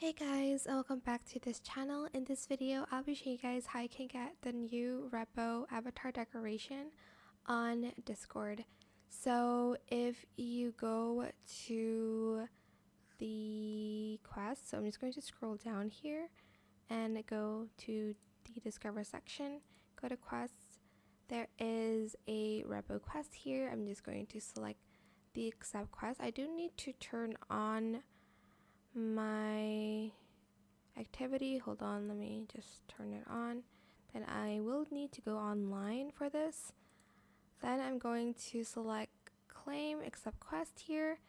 Hey guys, welcome back to this channel. In this video, I'll be showing you guys how you can get the new R.E.P.O avatar decoration on Discord. So if you go to the quest, so I'm just going to scroll down here and go to the Discover section, go to quests. There is a R.E.P.O quest here. I'm just going to select the accept quest. I do need to turn on my activity. Hold on, let me just turn it on. Then I will need to go online for this. Then I'm going to select claim accept quest here,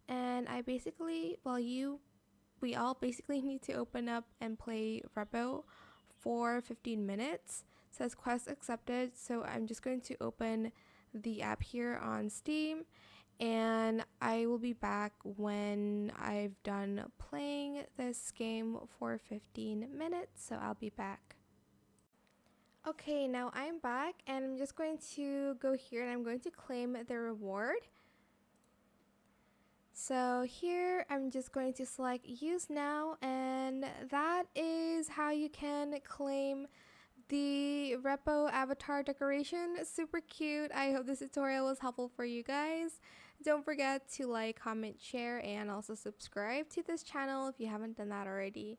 and I basically, we all basically need to open up and play R.E.P.O for 15 minutes. It says quest accepted, so I'm just going to open the app here on Steam, and I will be back when I've done playing this game for 15 minutes, so I'll be back. Okay, now I'm back and I'm just going to go here and I'm going to claim the reward. So here I'm just going to select use now, and that is how you can claim the R.E.P.O avatar decoration. Super cute. I hope this tutorial was helpful for you guys. Don't forget to like, comment, share, and also subscribe to this channel if you haven't done that already.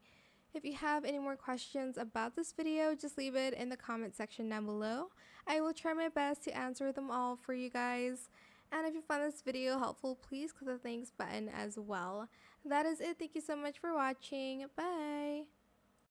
If you have any more questions about this video, just leave it in the comment section down below. I will try my best to answer them all for you guys. And if you found this video helpful, please click the thanks button as well. That is it. Thank you so much for watching. Bye!